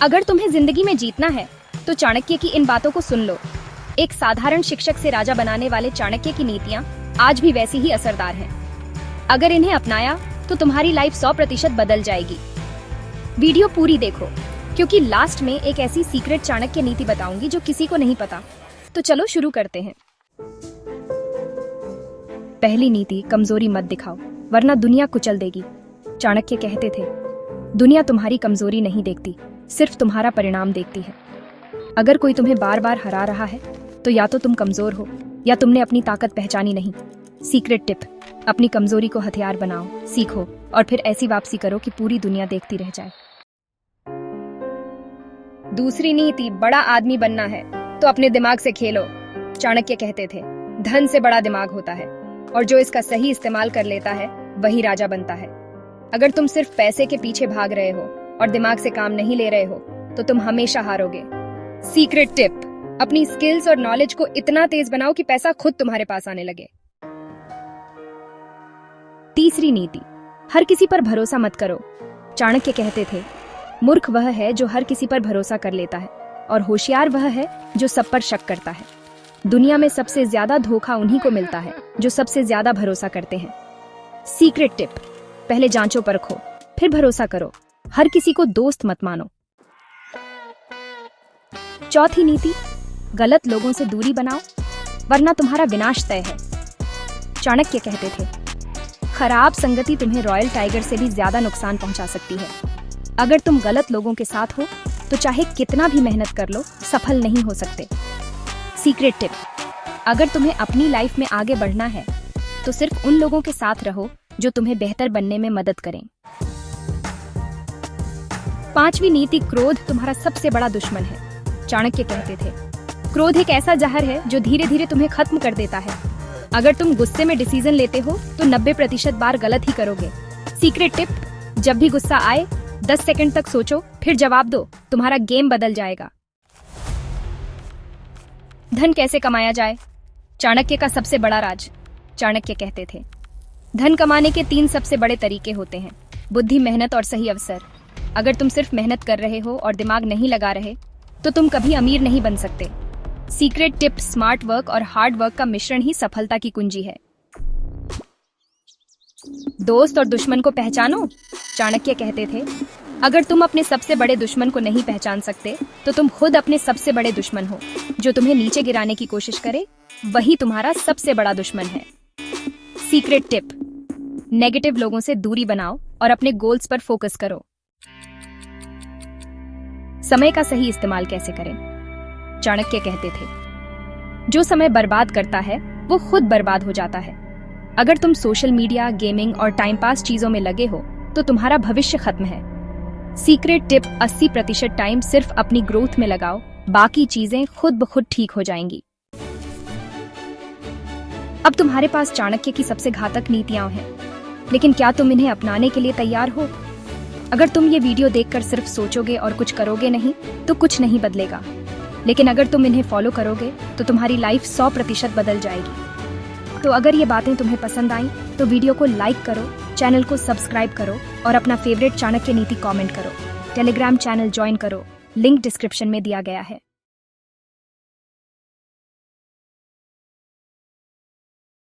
अगर तुम्हें जिंदगी में जीतना है तो चाणक्य की इन बातों को सुन लो। एक साधारण शिक्षक से राजा बनाने वाले चाणक्य की नीतियां आज भी वैसी ही असरदार हैं। अगर इन्हें अपनाया तो तुम्हारी लाइफ 100% बदल जाएगी। वीडियो पूरी देखो, क्योंकि लास्ट में एक ऐसी सीक्रेट चाणक्य नीति बताऊंगी जो किसी को नहीं पता। तो चलो शुरू करते हैं। पहली नीति, कमजोरी मत दिखाओ वरना दुनिया कुचल देगी। चाणक्य कहते थे, दुनिया तुम्हारी कमजोरी नहीं देखती, सिर्फ तुम्हारा परिणाम देखती है। अगर कोई तुम्हें बार बार हरा रहा है तो या तो तुम कमजोर हो या तुमने अपनी ताकत पहचानी नहीं। सीक्रेट टिप, अपनी कमजोरी को हथियार बनाओ, सीखो और फिर ऐसी वापसी करो कि पूरी दुनिया देखती रह जाए। दूसरी नीति, बड़ा आदमी बनना है तो अपने दिमाग से खेलो। चाणक्य कहते थे, धन से बड़ा दिमाग होता है और जो इसका सही इस्तेमाल कर लेता है वही राजा बनता है। अगर तुम सिर्फ पैसे के पीछे भाग रहे हो और दिमाग से काम नहीं ले रहे हो तो तुम हमेशा हारोगे। सीक्रेट टिप, अपनी स्किल्स और नॉलेज को इतना तेज बनाओ कि पैसा खुद तुम्हारे पास आने लगे। तीसरी नीति, हर किसी पर भरोसा मत करो। चाणक्य कहते थे, मूर्ख वह है जो हर किसी पर भरोसा कर लेता है और होशियार वह है जो सब पर शक करता है। दुनिया में सबसे ज्यादा धोखा उन्हीं को मिलता है जो सबसे ज्यादा भरोसा करते हैं। सीक्रेट टिप, पहले जांचो परखो फिर भरोसा करो, हर किसी को दोस्त मत मानो। चौथी नीति, गलत लोगों से दूरी बनाओ वरना तुम्हारा विनाश तय है। चाणक्य कहते थे, खराब संगति तुम्हें रॉयल टाइगर से भी ज्यादा नुकसान पहुंचा सकती है। अगर तुम गलत लोगों के साथ हो तो चाहे कितना भी मेहनत कर लो, सफल नहीं हो सकते। सीक्रेट टिप, अगर तुम्हें अपनी लाइफ में आगे बढ़ना है तो सिर्फ उन लोगों के साथ रहो जो तुम्हें बेहतर बनने में मदद करें। पांचवी नीति, क्रोध तुम्हारा सबसे बड़ा दुश्मन है। चाणक्य कहते थे, क्रोध एक ऐसा जहर है जो धीरे धीरे तुम्हें खत्म कर देता है। अगर तुम गुस्से में डिसीजन लेते हो तो 90% बार गलत ही करोगे। सीक्रेट टिप, जब भी गुस्सा आए 10 सेकंड तक सोचो फिर जवाब दो, तुम्हारा गेम बदल जाएगा। धन कैसे कमाया जाए? चाणक्य का सबसे बड़ा राज। चाणक्य कहते थे, धन कमाने के 3 सबसे बड़े तरीके होते हैं, बुद्धि, मेहनत और सही अवसर। अगर तुम सिर्फ मेहनत कर रहे हो और दिमाग नहीं लगा रहे तो तुम कभी अमीर नहीं बन सकते। सीक्रेट टिप, स्मार्ट वर्क और हार्ड वर्क का मिश्रण ही सफलता की कुंजी है। दोस्त और दुश्मन को पहचानो। चाणक्य कहते थे, अगर तुम अपने सबसे बड़े दुश्मन को नहीं पहचान सकते तो तुम खुद अपने सबसे बड़े दुश्मन हो। जो तुम्हें नीचे गिराने की कोशिश करे वही तुम्हारा सबसे बड़ा दुश्मन है। सीक्रेट टिप, नेगेटिव लोगों से दूरी बनाओ और अपने गोल्स पर फोकस करो। समय का सही इस्तेमाल कैसे करें? चाणक्य कहते थे, जो समय बर्बाद करता है वो खुद बर्बाद हो जाता है। अगर तुम सोशल मीडिया, गेमिंग और टाइम पास चीजों में लगे हो तो तुम्हारा भविष्य खत्म है। सीक्रेट टिप, 80% टाइम सिर्फ अपनी ग्रोथ में लगाओ, बाकी चीजें खुद ब खुद ठीक हो जाएंगी। अब तुम्हारे पास चाणक्य की सबसे घातक नीतियां हैं, लेकिन क्या तुम इन्हें अपनाने के लिए तैयार हो? अगर तुम ये वीडियो देखकर सिर्फ सोचोगे और कुछ करोगे नहीं तो कुछ नहीं बदलेगा, लेकिन अगर तुम इन्हें फॉलो करोगे तो तुम्हारी लाइफ 100% बदल जाएगी। तो अगर ये बातें तुम्हें पसंद आई तो वीडियो को लाइक करो, चैनल को सब्सक्राइब करो और अपना फेवरेट चाणक्य नीति कमेंट करो। टेलीग्राम चैनल ज्वाइन करो, लिंक डिस्क्रिप्शन में दिया गया है।